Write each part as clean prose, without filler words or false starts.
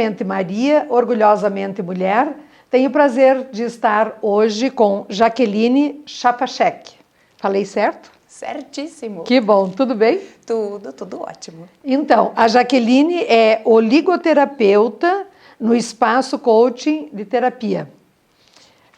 Humildemente Maria, orgulhosamente mulher, tenho o prazer de estar hoje com Jaqueline Chapachek. Falei certo? Certíssimo. Que bom, tudo bem? Tudo ótimo. Então, a Jaqueline é oligoterapeuta no Espaço Coaching de Terapia.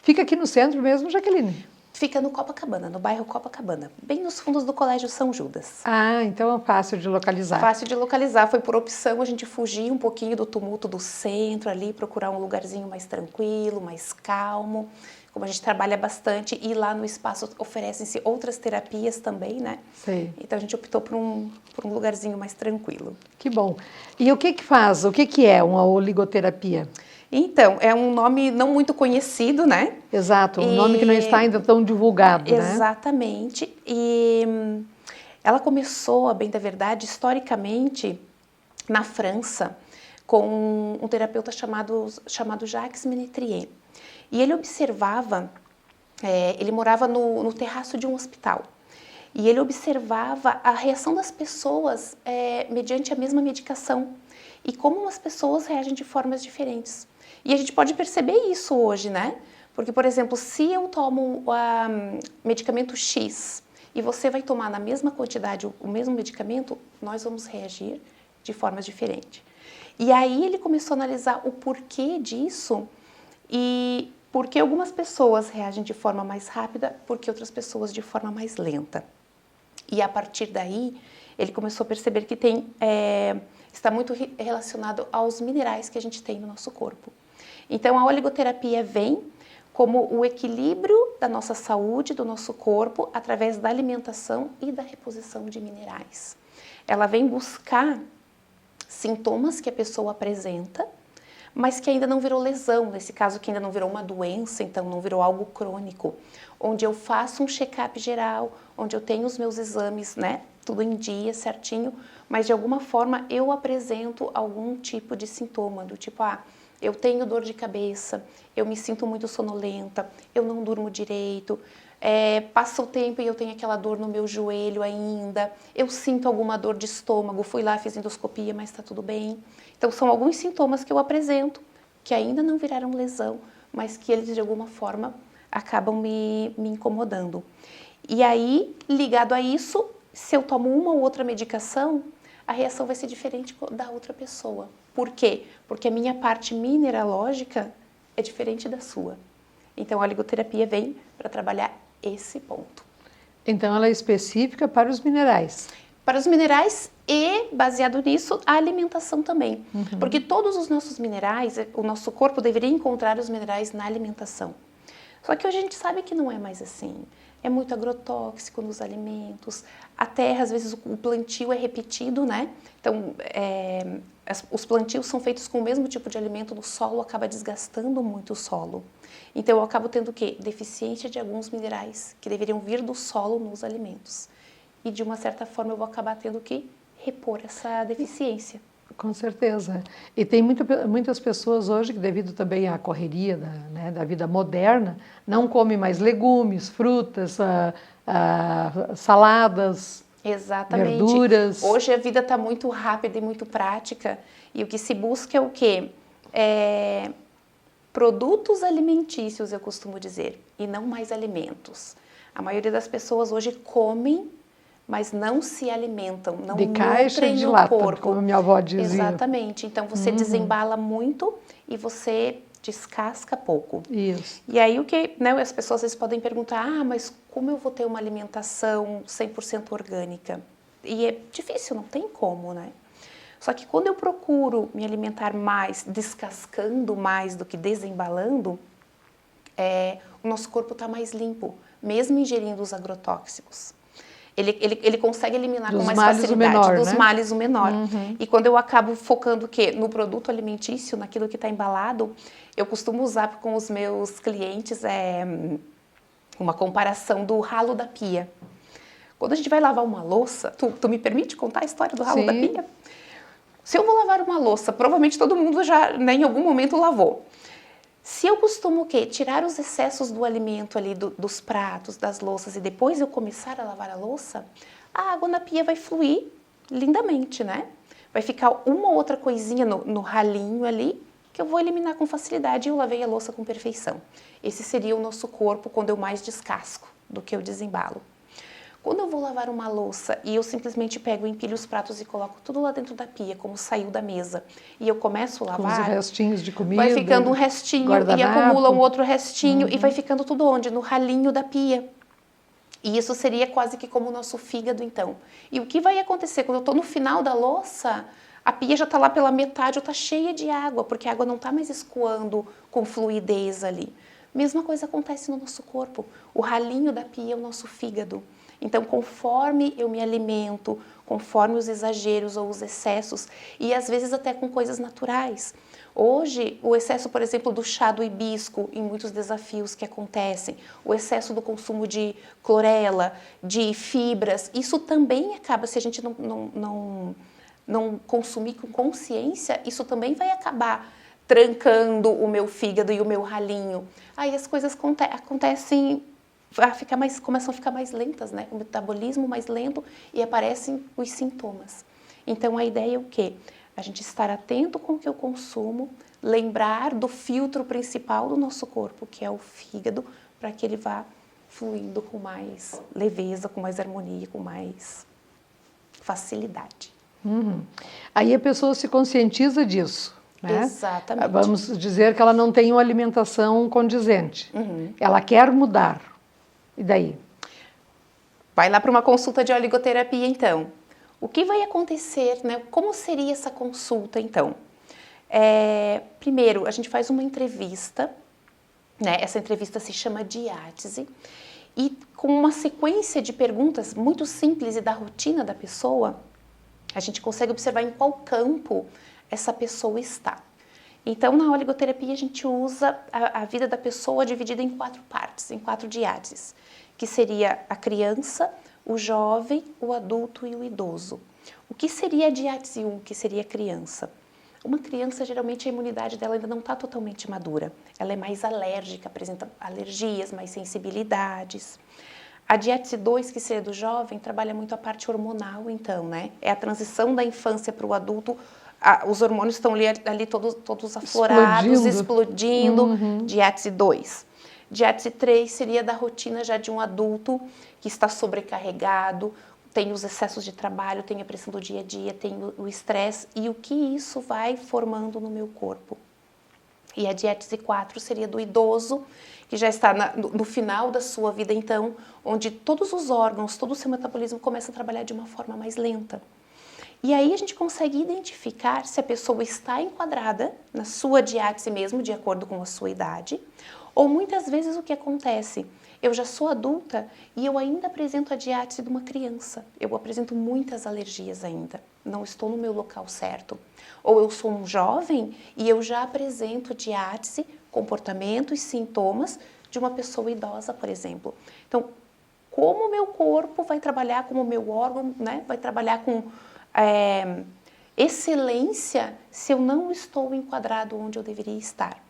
Fica aqui no centro mesmo, Jaqueline? Fica no Copacabana, no bairro Copacabana, bem nos fundos do Colégio São Judas. Ah, então é fácil de localizar. Fácil de localizar, foi por opção a gente fugir um pouquinho do tumulto do centro ali, procurar um lugarzinho mais tranquilo, mais calmo. Como a gente trabalha bastante e lá no espaço oferecem-se outras terapias também, né? Sei. Então a gente optou por um lugarzinho mais tranquilo. Que bom. E o que que faz? O que que é uma oligoterapia? Então, é um nome não muito conhecido, né? Exato, um nome que não está ainda tão divulgado, né? Exatamente. E ela começou, a bem da verdade, historicamente, na França, com um terapeuta chamado Jacques Ménetrier. E ele observava, ele morava no terraço de um hospital. E ele observava a reação das pessoas mediante a mesma medicação. E como as pessoas reagem de formas diferentes. E a gente pode perceber isso hoje, né? Porque, por exemplo, se eu tomo medicamento X e você vai tomar na mesma quantidade o mesmo medicamento, nós vamos reagir de formas diferentes. E aí ele começou a analisar o porquê disso e por que algumas pessoas reagem de forma mais rápida, porque outras pessoas de forma mais lenta. E a partir daí, ele começou a perceber que está muito relacionado aos minerais que a gente tem no nosso corpo. Então, a oligoterapia vem como o equilíbrio da nossa saúde, do nosso corpo, através da alimentação e da reposição de minerais. Ela vem buscar sintomas que a pessoa apresenta, mas que ainda não virou lesão, nesse caso que ainda não virou uma doença, então não virou algo crônico, onde eu faço um check-up geral, onde eu tenho os meus exames, né, tudo em dia, certinho, mas de alguma forma eu apresento algum tipo de sintoma, do tipo, eu tenho dor de cabeça, eu me sinto muito sonolenta, eu não durmo direito, passa o tempo e eu tenho aquela dor no meu joelho ainda, eu sinto alguma dor de estômago, fui lá, fiz endoscopia, mas está tudo bem. Então, são alguns sintomas que eu apresento, que ainda não viraram lesão, mas que eles, de alguma forma, acabam me incomodando. E aí, ligado a isso, se eu tomo uma ou outra medicação, a reação vai ser diferente da outra pessoa. Por quê? Porque a minha parte mineralógica é diferente da sua. Então, a oligoterapia vem para trabalhar esse ponto. Então, ela é específica para os minerais. Para os minerais e, baseado nisso, a alimentação também. Uhum. Porque todos os nossos minerais, o nosso corpo deveria encontrar os minerais na alimentação. Só que hoje a gente sabe que não é mais assim. É muito agrotóxico nos alimentos, a terra, às vezes, o plantio é repetido, né? Então, os plantios são feitos com o mesmo tipo de alimento, no solo acaba desgastando muito o solo. Então, eu acabo tendo o quê? Deficiência de alguns minerais que deveriam vir do solo nos alimentos. E, de uma certa forma, eu vou acabar tendo que repor essa deficiência. Com certeza. E tem muitas pessoas hoje que, devido também à correria da vida moderna, não comem mais legumes, frutas, saladas, exatamente, verduras. Hoje a vida está muito rápida e muito prática e o que se busca é o quê? Produtos alimentícios, eu costumo dizer, e não mais alimentos. A maioria das pessoas hoje comem, mas não se alimentam, não de caixa de lata, como minha avó dizia. Exatamente. Então, você desembala muito e você descasca pouco. Isso. E aí, as pessoas às vezes podem perguntar, mas como eu vou ter uma alimentação 100% orgânica? E é difícil, não tem como, né? Só que quando eu procuro me alimentar mais, descascando mais do que desembalando, o nosso corpo está mais limpo, mesmo ingerindo os agrotóxicos. Ele consegue eliminar com mais facilidade dos males o menor. Uhum. E quando eu acabo focando no produto alimentício, naquilo que está embalado, eu costumo usar com os meus clientes uma comparação do ralo da pia. Quando a gente vai lavar uma louça, tu me permite contar a história do ralo Sim. da pia? Se eu vou lavar uma louça, provavelmente todo mundo já em algum momento lavou. Se eu costumo tirar os excessos do alimento ali, dos pratos, das louças, e depois eu começar a lavar a louça, a água na pia vai fluir lindamente, né? Vai ficar uma ou outra coisinha no ralinho ali, que eu vou eliminar com facilidade e eu lavei a louça com perfeição. Esse seria o nosso corpo quando eu mais descasco do que eu desembalo. Quando eu vou lavar uma louça e eu simplesmente pego, empilho os pratos e coloco tudo lá dentro da pia, como saiu da mesa, e eu começo a Com lavar, os restinhos de comida. vai ficando um restinho e acumula um outro restinho e vai ficando tudo onde? No ralinho da pia. E isso seria quase que como o nosso fígado, então. E o que vai acontecer quando eu estou no final da louça? A pia já está lá pela metade, ou está cheia de água, porque a água não está mais escoando com fluidez ali. Mesma coisa acontece no nosso corpo. O ralinho da pia é o nosso fígado. Então, conforme eu me alimento, conforme os exageros ou os excessos, e às vezes até com coisas naturais. Hoje, o excesso, por exemplo, do chá do hibisco, em muitos desafios que acontecem, o excesso do consumo de clorela, de fibras, isso também acaba, se a gente não consumir com consciência, isso também vai acabar trancando o meu fígado e o meu ralinho. Aí as coisas acontecem, começam a ficar mais lentas, né? O metabolismo mais lento e aparecem os sintomas. Então a ideia é o quê? A gente estar atento com o que eu consumo, lembrar do filtro principal do nosso corpo, que é o fígado, para que ele vá fluindo com mais leveza, com mais harmonia, com mais facilidade. Aí a pessoa se conscientiza disso, né? Exatamente. Vamos dizer que ela não tem uma alimentação condizente. Ela quer mudar. E daí? Vai lá para uma consulta de oligoterapia, então. O que vai acontecer, né? Como seria essa consulta, então? Primeiro, a gente faz uma entrevista, né? Essa entrevista se chama diátese, e com uma sequência de perguntas muito simples e da rotina da pessoa, a gente consegue observar em qual campo essa pessoa está. Então, na oligoterapia, a gente usa a vida da pessoa dividida em 4 partes, em 4 diáteses, que seria a criança, o jovem, o adulto e o idoso. O que seria a diátese 1, que seria a criança? Uma criança, geralmente, a imunidade dela ainda não está totalmente madura. Ela é mais alérgica, apresenta alergias, mais sensibilidades. A diátese 2, que seria do jovem, trabalha muito a parte hormonal, então, né? É a transição da infância para o adulto. Os hormônios estão ali todos aflorados, explodindo. Diátese 2. Diátese 3 seria da rotina já de um adulto que está sobrecarregado, tem os excessos de trabalho, tem a pressão do dia a dia, tem o estresse e o que isso vai formando no meu corpo. E a diátese 4 seria do idoso, que já está no final da sua vida, então, onde todos os órgãos, todo o seu metabolismo começa a trabalhar de uma forma mais lenta. E aí a gente consegue identificar se a pessoa está enquadrada na sua diátese mesmo, de acordo com a sua idade, ou muitas vezes o que acontece? Eu já sou adulta e eu ainda apresento a diátese de uma criança. Eu apresento muitas alergias ainda, não estou no meu local certo. Ou eu sou um jovem e eu já apresento diátese, comportamento e sintomas de uma pessoa idosa, por exemplo. Então, como o meu corpo vai trabalhar, como o meu órgão, né, vai trabalhar com excelência se eu não estou enquadrado onde eu deveria estar.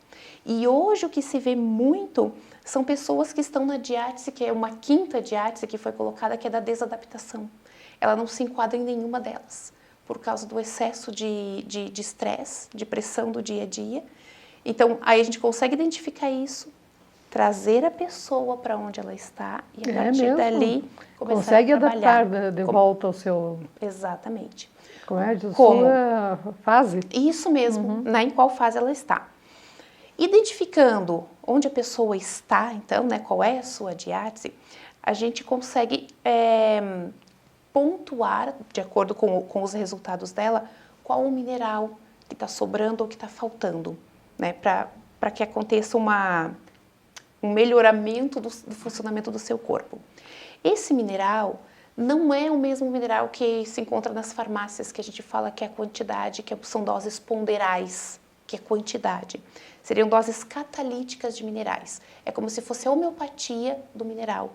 E hoje o que se vê muito são pessoas que estão na diátese, que é uma 5ª diátese que foi colocada, que é da desadaptação. Ela não se enquadra em nenhuma delas, por causa do excesso de estresse, de pressão do dia a dia. Então, aí a gente consegue identificar isso, trazer a pessoa para onde ela está e a partir dali começar consegue a trabalhar. adaptar de volta ao seu... Exatamente. Como é? De sua fase? Isso mesmo, né, em qual fase ela está. Identificando onde a pessoa está, então, né, qual é a sua diátese, a gente consegue pontuar, de acordo com os resultados dela, qual o mineral que está sobrando ou que está faltando, né, para que aconteça um melhoramento do funcionamento do seu corpo. Esse mineral não é o mesmo mineral que se encontra nas farmácias, que a gente fala que é a quantidade, que são doses ponderais, que é quantidade. Seriam doses catalíticas de minerais. É como se fosse a homeopatia do mineral.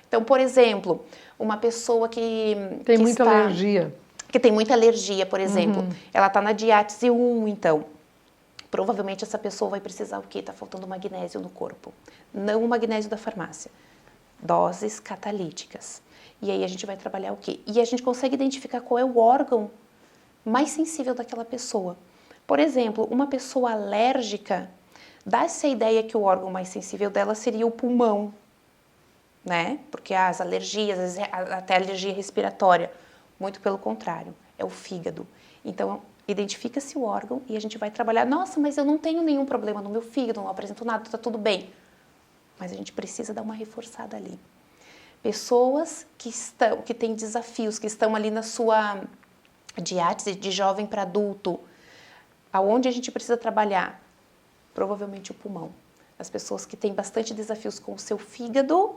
Então, por exemplo, uma pessoa que tem muita alergia. Que tem muita alergia, por exemplo. Ela está na diátese 1, então. Provavelmente essa pessoa vai precisar o quê? Está faltando magnésio no corpo. Não o magnésio da farmácia. Doses catalíticas. E aí a gente vai trabalhar o quê? E a gente consegue identificar qual é o órgão mais sensível daquela pessoa. Por exemplo, uma pessoa alérgica, dá-se a ideia que o órgão mais sensível dela seria o pulmão, né? Porque as alergias, às vezes até alergia respiratória, muito pelo contrário, é o fígado. Então, identifica-se o órgão e a gente vai trabalhar. Nossa, mas eu não tenho nenhum problema no meu fígado, não apresento nada, está tudo bem. Mas a gente precisa dar uma reforçada ali. Pessoas que têm desafios, que estão ali na sua diátese de jovem para adulto, aonde a gente precisa trabalhar? Provavelmente o pulmão. As pessoas que têm bastante desafios com o seu fígado,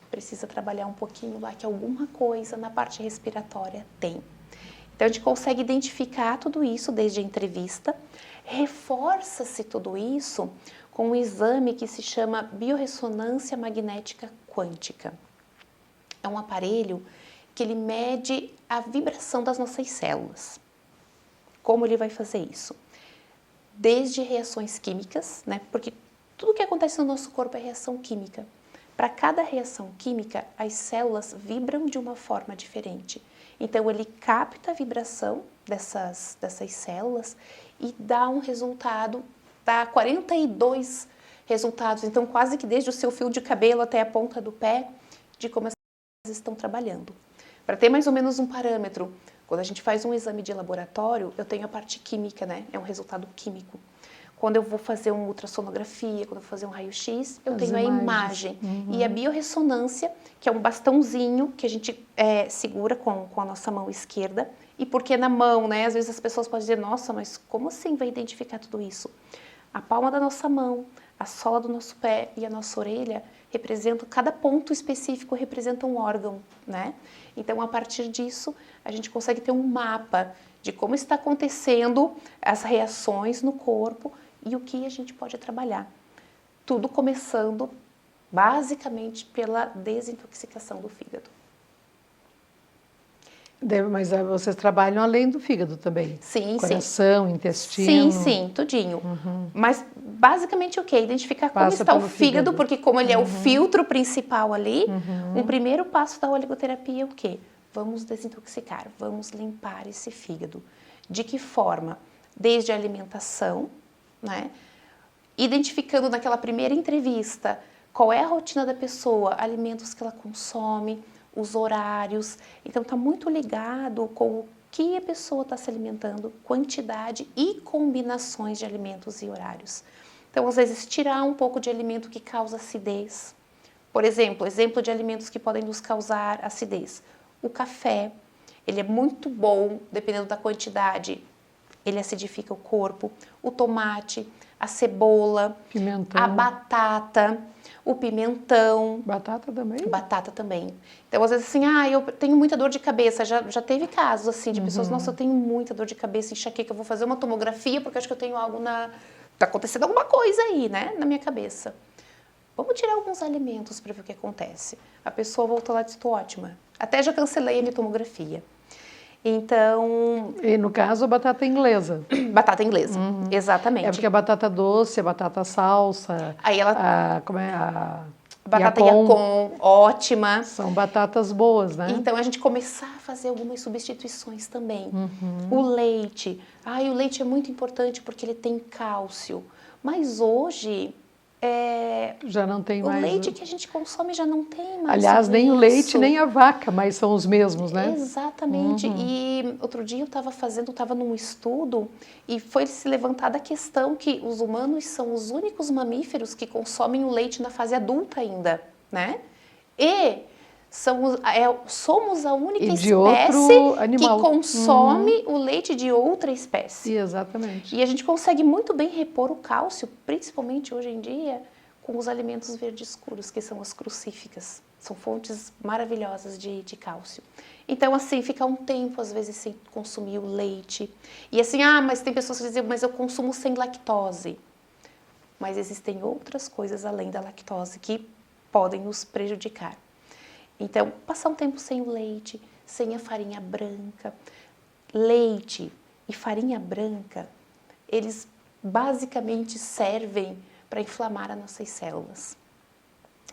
precisa trabalhar um pouquinho lá, que alguma coisa na parte respiratória tem. Então, a gente consegue identificar tudo isso desde a entrevista, reforça-se tudo isso com um exame que se chama biorressonância magnética quântica. É um aparelho que ele mede a vibração das nossas células. Como ele vai fazer isso? Desde reações químicas, né? Porque tudo que acontece no nosso corpo é reação química. Para cada reação química, as células vibram de uma forma diferente. Então, ele capta a vibração dessas células e dá um resultado, dá 42 resultados. Então, quase que desde o seu fio de cabelo até a ponta do pé, de como as células estão trabalhando. Para ter mais ou menos um parâmetro, quando a gente faz um exame de laboratório, eu tenho a parte química, né? É um resultado químico. Quando eu vou fazer uma ultrassonografia, quando eu vou fazer um raio-x, eu tenho a imagem. E a biorressonância, que é um bastãozinho que a gente segura com a nossa mão esquerda. E por que na mão, né? Às vezes as pessoas podem dizer, nossa, mas como assim vai identificar tudo isso? A palma da nossa mão, a sola do nosso pé e a nossa orelha representam, cada ponto específico representa um órgão, né? Então, a partir disso, a gente consegue ter um mapa de como está acontecendo as reações no corpo e o que a gente pode trabalhar. Tudo começando, basicamente, pela desintoxicação do fígado. Mas vocês trabalham além do fígado também? Sim, coração, intestino? Sim, tudinho. Mas, basicamente, o quê? Identificar como está o fígado, porque como ele é o filtro principal ali, um primeiro passo da oligoterapia é o quê? Vamos desintoxicar, vamos limpar esse fígado. De que forma? Desde a alimentação, né? Identificando naquela primeira entrevista qual é a rotina da pessoa, alimentos que ela consome, os horários. Então, está muito ligado com o que a pessoa está se alimentando, quantidade e combinações de alimentos e horários. Então, às vezes, tirar um pouco de alimento que causa acidez. Por exemplo de alimentos que podem nos causar acidez. O café, ele é muito bom, dependendo da quantidade, ele acidifica o corpo. O tomate, a cebola, pimentão, a batata, o pimentão. Batata também? Batata também. Então, às vezes assim, eu tenho muita dor de cabeça. Já teve casos assim de pessoas, nossa, eu tenho muita dor de cabeça, enxaqueca, eu vou fazer uma tomografia porque eu acho que eu tenho algo tá acontecendo alguma coisa aí, né, na minha cabeça. Vamos tirar alguns alimentos para ver o que acontece. A pessoa voltou lá e disse, tô ótima. Até já cancelei a minha tomografia. Então... E no caso, a batata inglesa. Batata inglesa, exatamente. É porque a batata doce, a batata salsa, aí ela... como é a... Batata Yacon, ótima. São batatas boas, né? Então, a gente começar a fazer algumas substituições também. O leite. O leite é muito importante porque ele tem cálcio. Mas hoje... já não tem mais. O leite que a gente consome já não tem mais. Aliás, nem o leite, nem a vaca, mas são os mesmos, né? Exatamente. E outro dia eu estava num estudo e foi se levantada a questão que os humanos são os únicos mamíferos que consomem o leite na fase adulta ainda, né? E somos a única espécie que consome o leite de outra espécie. Exatamente. E a gente consegue muito bem repor o cálcio, principalmente hoje em dia, com os alimentos verdes escuros, que são as crucíficas. São fontes maravilhosas de cálcio. Então, assim, ficar um tempo, às vezes, sem consumir o leite. E assim, mas tem pessoas que dizem, mas eu consumo sem lactose. Mas existem outras coisas além da lactose que podem nos prejudicar. Então, passar um tempo sem o leite, sem a farinha branca. Leite e farinha branca, eles basicamente servem para inflamar as nossas células.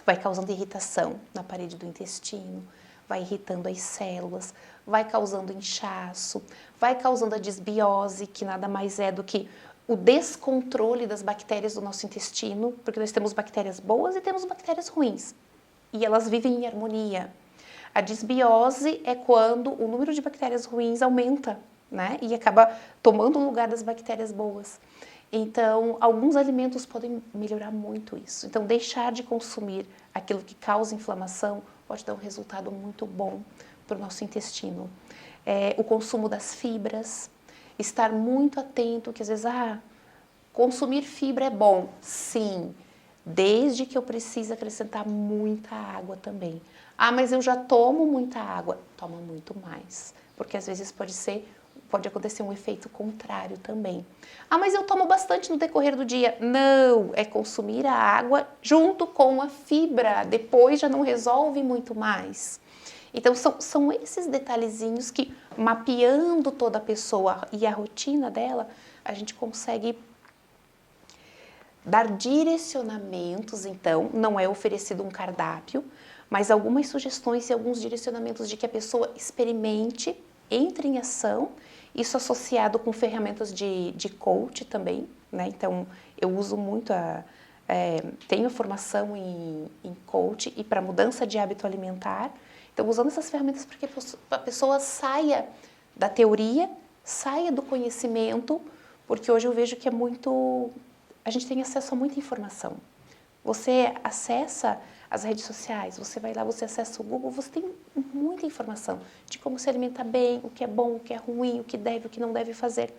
Vai causando irritação na parede do intestino, vai irritando as células, vai causando inchaço, vai causando a desbiose, que nada mais é do que o descontrole das bactérias do nosso intestino, porque nós temos bactérias boas e temos bactérias ruins, e elas vivem em harmonia. A desbiose é quando o número de bactérias ruins aumenta, né? E acaba tomando o lugar das bactérias boas. Então, alguns alimentos podem melhorar muito isso. Então, deixar de consumir aquilo que causa inflamação pode dar um resultado muito bom para o nosso intestino. O consumo das fibras, estar muito atento, que às vezes, consumir fibra é bom. Sim, desde que eu precise acrescentar muita água também. Mas eu já tomo muita água. Toma muito mais, porque às vezes pode acontecer um efeito contrário também. Mas eu tomo bastante no decorrer do dia. Não, é consumir a água junto com a fibra, depois já não resolve muito mais. Então, são esses detalhezinhos que, mapeando toda a pessoa e a rotina dela, a gente consegue dar direcionamentos. Então, não é oferecido um cardápio, mas algumas sugestões e alguns direcionamentos de que a pessoa experimente, entre em ação, isso associado com ferramentas de coach também, né? Então, eu uso muito, tenho formação em coach e para mudança de hábito alimentar. Então, usando essas ferramentas para que a pessoa saia da teoria, saia do conhecimento, porque hoje eu vejo que a gente tem acesso a muita informação. Você acessa as redes sociais, você vai lá, você acessa o Google, você tem muita informação de como se alimentar bem, o que é bom, o que é ruim, o que deve, o que não deve fazer.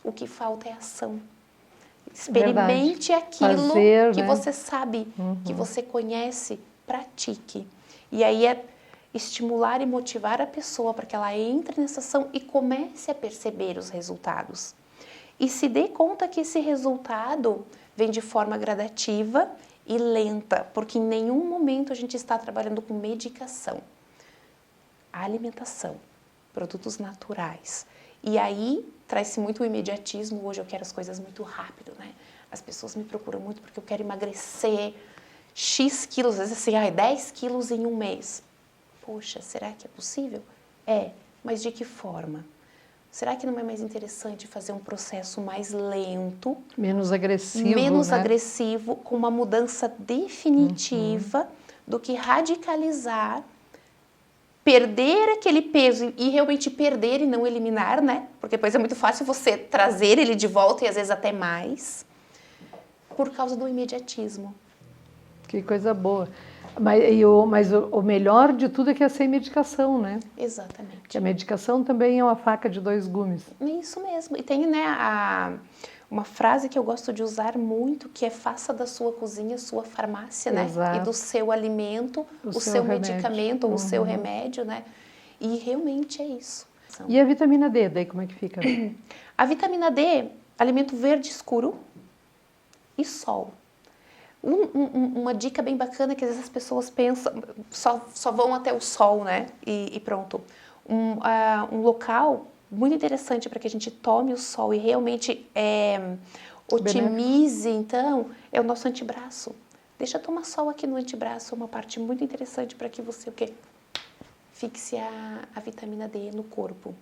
O que falta é ação. Experimente aquilo que você sabe, que você conhece, pratique. E aí é estimular e motivar a pessoa para que ela entre nessa ação e comece a perceber os resultados. E se dê conta que esse resultado vem de forma gradativa e lenta, porque em nenhum momento a gente está trabalhando com medicação. A alimentação, produtos naturais. E aí traz-se muito o imediatismo. Hoje eu quero as coisas muito rápido, né? As pessoas me procuram muito porque eu quero emagrecer X quilos, às vezes assim, 10 quilos em um mês. Poxa, será que é possível? Mas de que forma? Será que não é mais interessante fazer um processo mais lento? Menos agressivo, né? Agressivo, com uma mudança definitiva do que radicalizar, perder aquele peso e realmente perder e não eliminar, né? Porque depois é muito fácil você trazer ele de volta e às vezes até mais, por causa do imediatismo. Que coisa boa. Mas o melhor de tudo é que é sem medicação, né? Exatamente. Que a medicação também é uma faca de dois gumes. Isso mesmo. E tem, né, uma frase que eu gosto de usar muito, que é: faça da sua cozinha sua farmácia, né? Exato. E do seu alimento o seu medicamento ou o seu remédio, né? E realmente é isso. E a vitamina D, daí como é que fica? A vitamina D, alimento verde escuro e sol. Uma dica bem bacana que às vezes as pessoas pensam, só vão até o sol, né? E pronto. Um local muito interessante para que a gente tome o sol e realmente otimize, então, é o nosso antebraço. Deixa tomar sol aqui no antebraço, é uma parte muito interessante para que você fixe a vitamina D no corpo.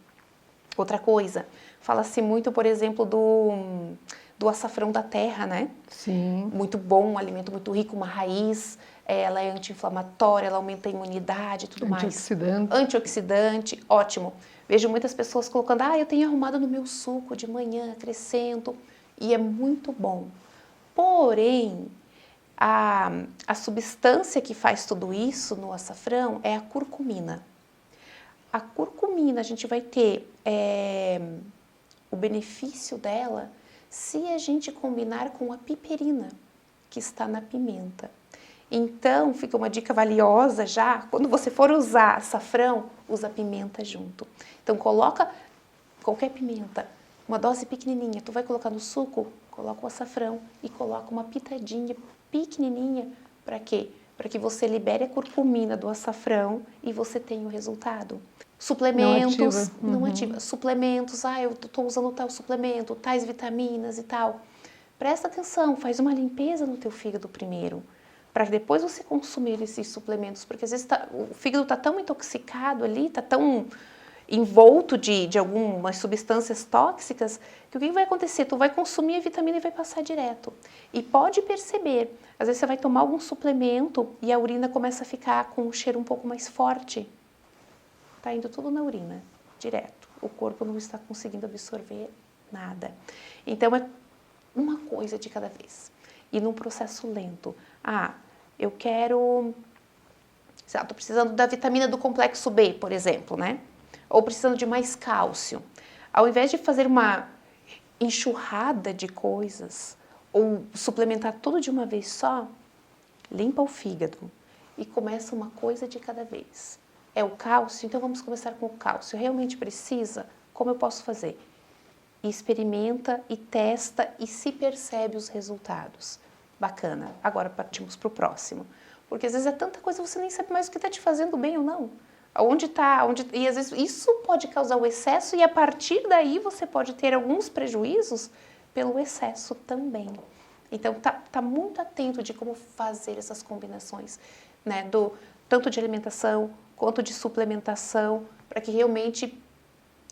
Outra coisa, fala-se muito, por exemplo, do açafrão da terra, né? Sim. Muito bom, um alimento muito rico, uma raiz, ela é anti-inflamatória, ela aumenta a imunidade e tudo mais. Antioxidante. Antioxidante, ótimo. Vejo muitas pessoas colocando, eu tenho arrumado no meu suco de manhã, acrescento, e é muito bom. Porém, a substância que faz tudo isso no açafrão é a curcumina. A curcumina, a gente vai ter o benefício dela se a gente combinar com a piperina, que está na pimenta. Então, fica uma dica valiosa já, quando você for usar açafrão, usa pimenta junto. Então, coloca qualquer pimenta, uma dose pequenininha, tu vai colocar no suco, coloca o açafrão e coloca uma pitadinha pequenininha, para quê? Para que você libere a curcumina do açafrão e você tenha o resultado. Suplementos, não ativa. Suplementos, eu estou usando tal suplemento, tais vitaminas e tal. Presta atenção, faz uma limpeza no teu fígado primeiro, para depois você consumir esses suplementos, porque às vezes o fígado está tão intoxicado ali, está tão envolto de algumas substâncias tóxicas, que o que vai acontecer? Tu vai consumir a vitamina e vai passar direto. E pode perceber, às vezes você vai tomar algum suplemento e a urina começa a ficar com um cheiro um pouco mais forte. Tá indo tudo na urina, direto. O corpo não está conseguindo absorver nada. Então é uma coisa de cada vez. E num processo lento. Eu quero... Sei lá, tô precisando da vitamina do complexo B, por exemplo, né? Ou precisando de mais cálcio. Ao invés de fazer uma enxurrada de coisas, ou suplementar tudo de uma vez só, limpa o fígado e começa uma coisa de cada vez. É o cálcio? Então vamos começar com o cálcio. Realmente precisa? Como eu posso fazer? E experimenta e testa e se percebe os resultados. Bacana. Agora partimos para o próximo. Porque às vezes é tanta coisa que você nem sabe mais o que está te fazendo bem ou não. E às vezes isso pode causar o excesso e a partir daí você pode ter alguns prejuízos pelo excesso também. Então tá muito atento de como fazer essas combinações, né? Tanto de alimentação quanto de suplementação, para que realmente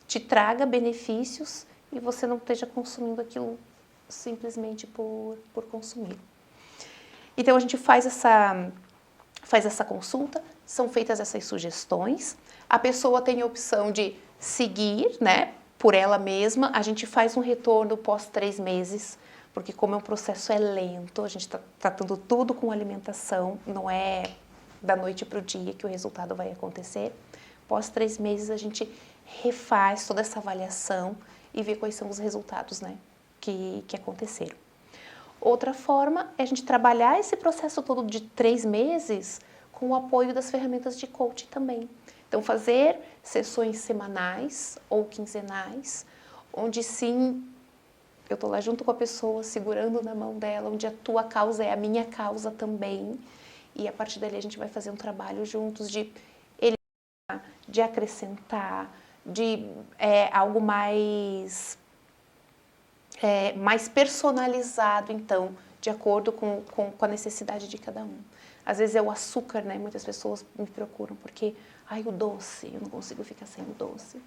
te traga benefícios e você não esteja consumindo aquilo simplesmente por consumir. Então a gente faz essa consulta, são feitas essas sugestões, a pessoa tem a opção de seguir, né, por ela mesma, a gente faz um retorno pós 3 meses, porque como o processo é lento, a gente está tratando tudo com alimentação, não é da noite para o dia que o resultado vai acontecer. Pós 3 meses a gente refaz toda essa avaliação e vê quais são os resultados, né, que aconteceram. Outra forma é a gente trabalhar esse processo todo de 3 meses com o apoio das ferramentas de coaching também. Então, fazer sessões semanais ou quinzenais, onde sim, eu estou lá junto com a pessoa, segurando na mão dela, onde a tua causa é a minha causa também. E a partir dali a gente vai fazer um trabalho juntos de eliminar, de acrescentar, de algo mais personalizado, então, de acordo com a necessidade de cada um. Às vezes é o açúcar, né? Muitas pessoas me procuram porque, o doce, eu não consigo ficar sem o doce.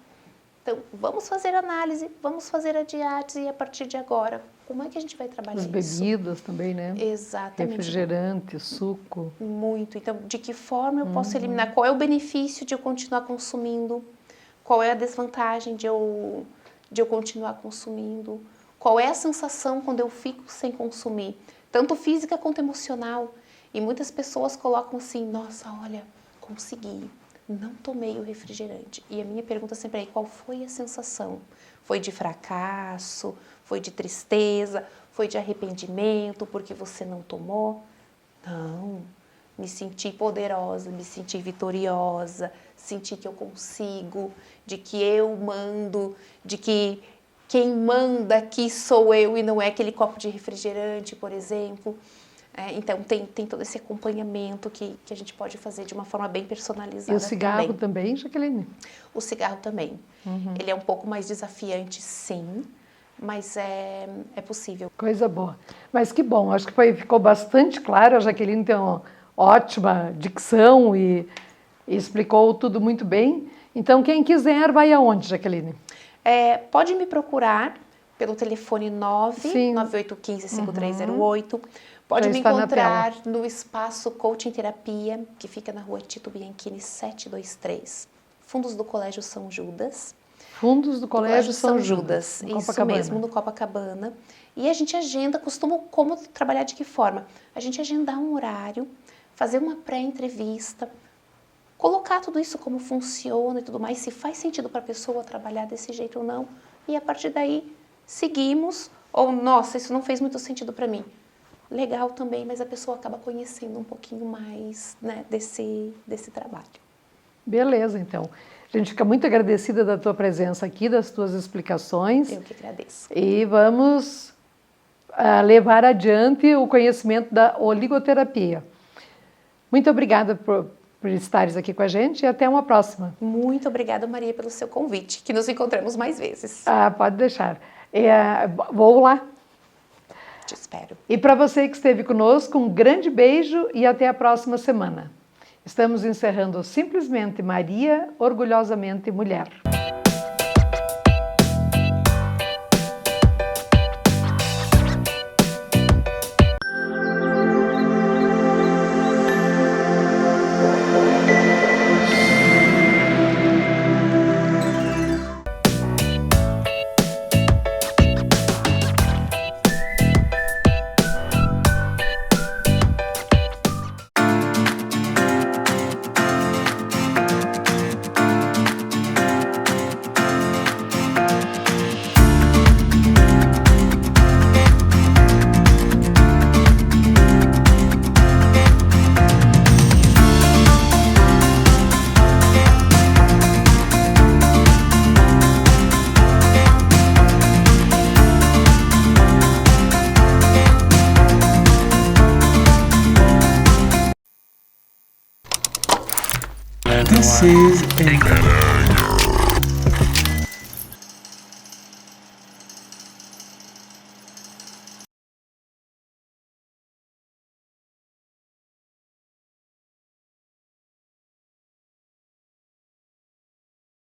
Então, vamos fazer análise, vamos fazer a diálise e a partir de agora, como é que a gente vai trabalhar isso? As bebidas também, né? Exatamente. Refrigerante, suco. Muito. Então, de que forma eu posso eliminar? Qual é o benefício de eu continuar consumindo? Qual é a desvantagem de eu continuar consumindo? Qual é a sensação quando eu fico sem consumir? Tanto física quanto emocional. E muitas pessoas colocam assim, nossa, olha, consegui, não tomei o refrigerante. E a minha pergunta sempre é, qual foi a sensação? Foi de fracasso? Foi de tristeza? Foi de arrependimento porque você não tomou? Não, me senti poderosa, me senti vitoriosa, senti que eu consigo, de que eu mando, de que quem manda aqui sou eu e não é aquele copo de refrigerante, por exemplo. Então, tem todo esse acompanhamento que a gente pode fazer de uma forma bem personalizada. E o cigarro também, Jaqueline? O cigarro também. Ele é um pouco mais desafiante, sim, mas é possível. Coisa boa. Mas que bom, acho que ficou bastante claro. A Jaqueline tem uma ótima dicção e explicou tudo muito bem. Então, quem quiser, vai aonde, Jaqueline? Pode me procurar pelo telefone 99815-5308. Pode me encontrar no Espaço Coaching Terapia, que fica na rua Tito Bianchini 723, Fundos do Colégio São Judas. Fundos do Colégio São Judas, isso mesmo, no Copacabana. E a gente como trabalhar de que forma? A gente agendar um horário, fazer uma pré-entrevista, colocar tudo isso como funciona e tudo mais, se faz sentido para a pessoa trabalhar desse jeito ou não. E a partir daí, seguimos, ou nossa, isso não fez muito sentido para mim. Legal também, mas a pessoa acaba conhecendo um pouquinho mais, né, desse trabalho. Beleza, então. A gente fica muito agradecida da tua presença aqui, das tuas explicações. Eu que agradeço. E vamos levar adiante o conhecimento da oligoterapia. Muito obrigada por estares aqui com a gente e até uma próxima. Muito obrigada, Maria, pelo seu convite, que nos encontramos mais vezes. Pode deixar. Vou lá. Te espero. E para você que esteve conosco, um grande beijo e até a próxima semana. Estamos encerrando Simplesmente Maria, Orgulhosamente Mulher. This is